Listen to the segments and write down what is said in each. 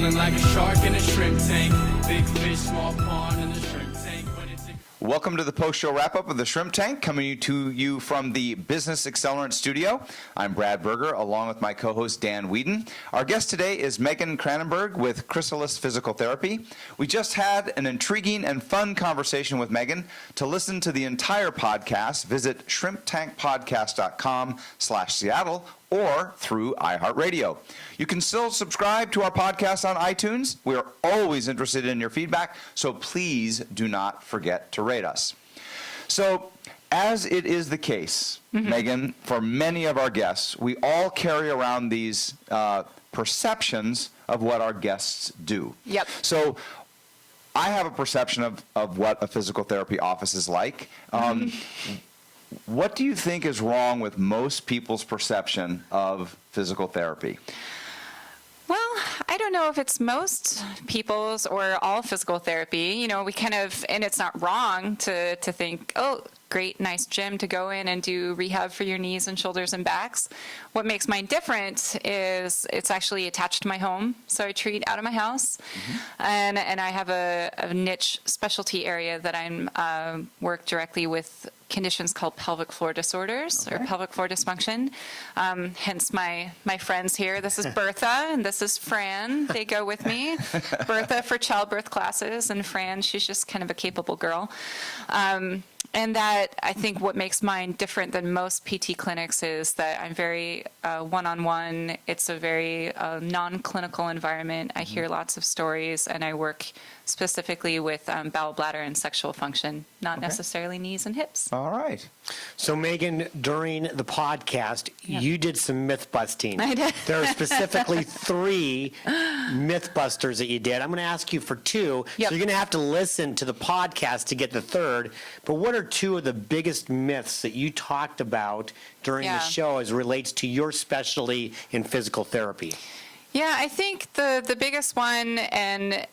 Feeling like a shark in a shrimp tank. Big fish, small pond in the shrimp tank. Welcome to the post-show wrap-up of the Shrimp Tank, coming to you from the Business Accelerant Studio. I'm Brad Berger, along with my co-host Dan Whedon. Our guest today is Megan Kranenburg with Chrysalis Physical Therapy. We just had an intriguing and fun conversation with Megan. To listen to the entire podcast, visit shrimptankpodcast.com/Seattle or through iHeartRadio. You can still subscribe to our podcast on iTunes. We are always interested in your feedback, so please do not forget to rate us. So, as it is the case, Megan, for many of our guests, we all carry around these perceptions of what our guests do. Yep. So, I have a perception of what a physical therapy office is like. What do you think is wrong with most people's perception of physical therapy? Well, I don't know if it's most people's or all physical therapy. You know, we kind of, and it's not wrong to think, oh, great, nice gym to go in and do rehab for your knees and shoulders and backs. What makes mine different is it's actually attached to my home. So I treat out of my house. And I have a niche specialty area that I work directly with conditions called pelvic floor disorders or pelvic floor dysfunction. Hence my friends here. This is Bertha and this is Fran. They go with me. Bertha for childbirth classes and Fran, she's just kind of a capable girl. And that, I think what makes mine different than most PT clinics is that I'm very one-on-one. It's a very non-clinical environment. I hear lots of stories, and I work specifically with bowel, bladder, and sexual function, not necessarily knees and hips. All right. So, Megan, during the podcast, you did some myth busting. I did. There are specifically 3 myth busters that you did. I'm going to ask you for 2. Yep. So you're going to have to listen to the podcast to get the 3rd. But what are 2 of the biggest myths that you talked about during the show as it relates to your specialty in physical therapy? Yeah, I think the biggest one and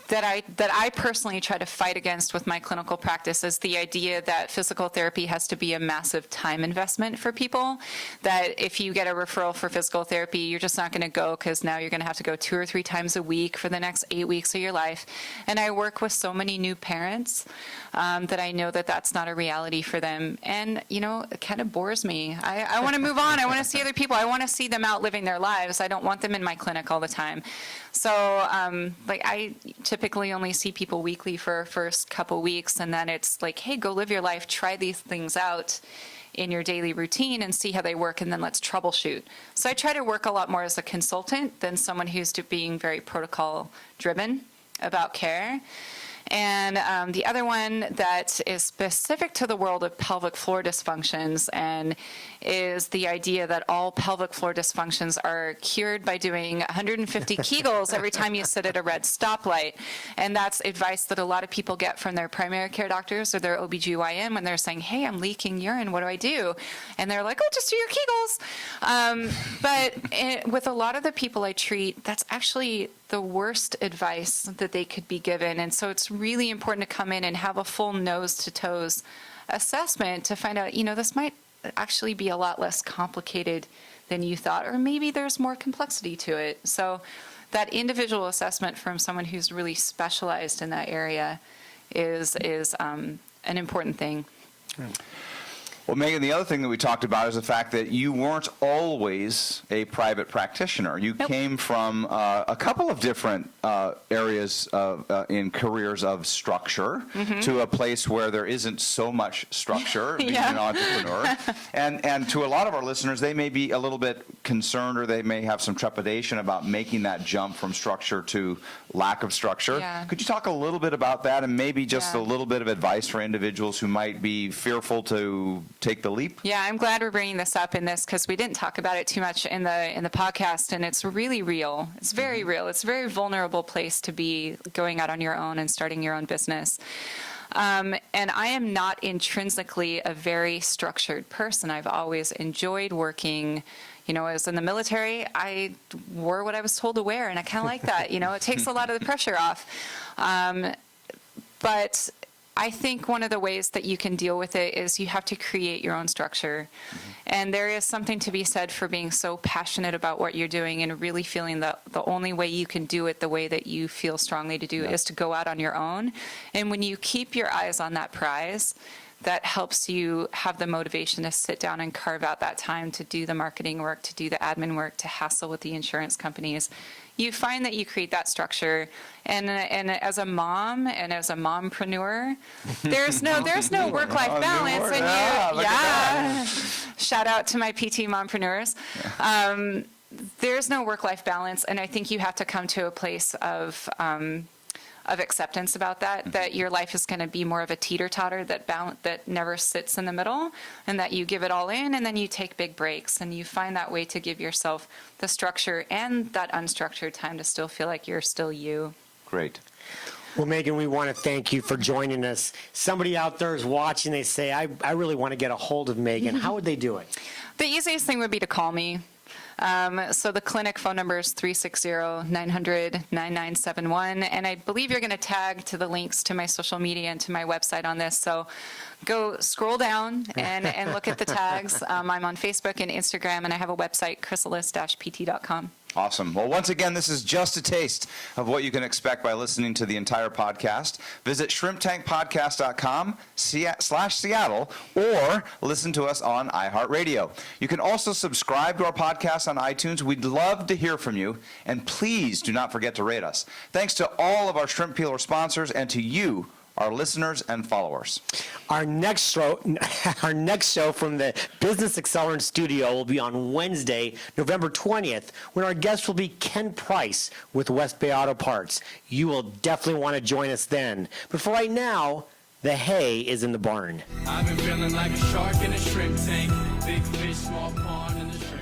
that I personally try to fight against with my clinical practice is the idea that physical therapy has to be a massive time investment for people, that if you get a referral for physical therapy, you're just not going to go because now you're going to have to go 2 or 3 times a week for the next 8 weeks of your life. And I work with so many new parents that I know that that's not a reality for them. And, you know, it kind of bores me. I want to move on. I want to see other people. I want to see them out living their lives. I don't want them in my clinic all the time. So, like, I typically only see people weekly for first couple weeks, and then it's like, hey, go live your life, try these things out in your daily routine and see how they work, and then let's troubleshoot. So I try to work a lot more as a consultant than someone who's being very protocol-driven about care. And the other one that is specific to the world of pelvic floor dysfunctions and is the idea that all pelvic floor dysfunctions are cured by doing 150 Kegels every time you sit at a red stoplight. And that's advice that a lot of people get from their primary care doctors or their OBGYN when they're saying, hey, I'm leaking urine, what do I do? And they're like, oh, just do your Kegels. But with a lot of the people I treat, that's actually the worst advice that they could be given. And so it's really important to come in and have a full nose to toes assessment to find out, you know, this might actually be a lot less complicated than you thought, or maybe there's more complexity to it. So that individual assessment from someone who's really specialized in that area is an important thing. Well, Megan, the other thing that we talked about is the fact that you weren't always a private practitioner. You came from a couple of different areas in careers of structure to a place where there isn't so much structure, being an entrepreneur. And to a lot of our listeners, they may be a little bit concerned or they may have some trepidation about making that jump from structure to lack of structure. Yeah. Could you talk a little bit about that and maybe just a little bit of advice for individuals who might be fearful to take the leap? Yeah, I'm glad we're bringing this up in this because we didn't talk about it too much in the podcast, and it's really real. It's very real. It's a very vulnerable place to be going out on your own and starting your own business. And I am not intrinsically a very structured person. I've always enjoyed working. You know, I was in the military, I wore what I was told to wear, and I kind of like that. You know, it takes a lot of the pressure off. But I think one of the ways that you can deal with it is you have to create your own structure. And there is something to be said for being so passionate about what you're doing and really feeling the only way you can do it the way that you feel strongly to do it is to go out on your own. And when you keep your eyes on that prize, that helps you have the motivation to sit down and carve out that time to do the marketing work, to do the admin work, to hassle with the insurance companies. You find that you create that structure, and as a mom and as a mompreneur, there's no work-life balance, and shout out to my PT mompreneurs. There's no work-life balance, and I think you have to come to a place of acceptance about that your life is going to be more of a teeter-totter that never sits in the middle, and that you give it all in, and then you take big breaks, and you find that way to give yourself the structure and that unstructured time to still feel like you're still you. Great. Well, Megan, we want to thank you for joining us. Somebody out there is watching, they say, I really want to get a hold of Megan. How would they do it? The easiest thing would be to call me. So the clinic phone number is 360-900-9971, and I believe you're going to tag to the links to my social media and to my website on this. So go scroll down and look at the tags. I'm on Facebook and Instagram, and I have a website, chrysalis-pt.com. Awesome. Well, once again, this is just a taste of what you can expect by listening to the entire podcast. Visit shrimptankpodcast.com/Seattle or listen to us on iHeartRadio. You can also subscribe to our podcast on iTunes. We'd love to hear from you, and please do not forget to rate us. Thanks to all of our Shrimp Peeler sponsors and to you, our listeners and followers. Our next show from the Business Accelerant Studio will be on Wednesday, November 20th, when our guest will be Ken Price with West Bay Auto Parts. You will definitely want to join us then. But for right now, the hay is in the barn. I've been feeling like a shark in a shrimp tank. Big fish, small pond in the shrimp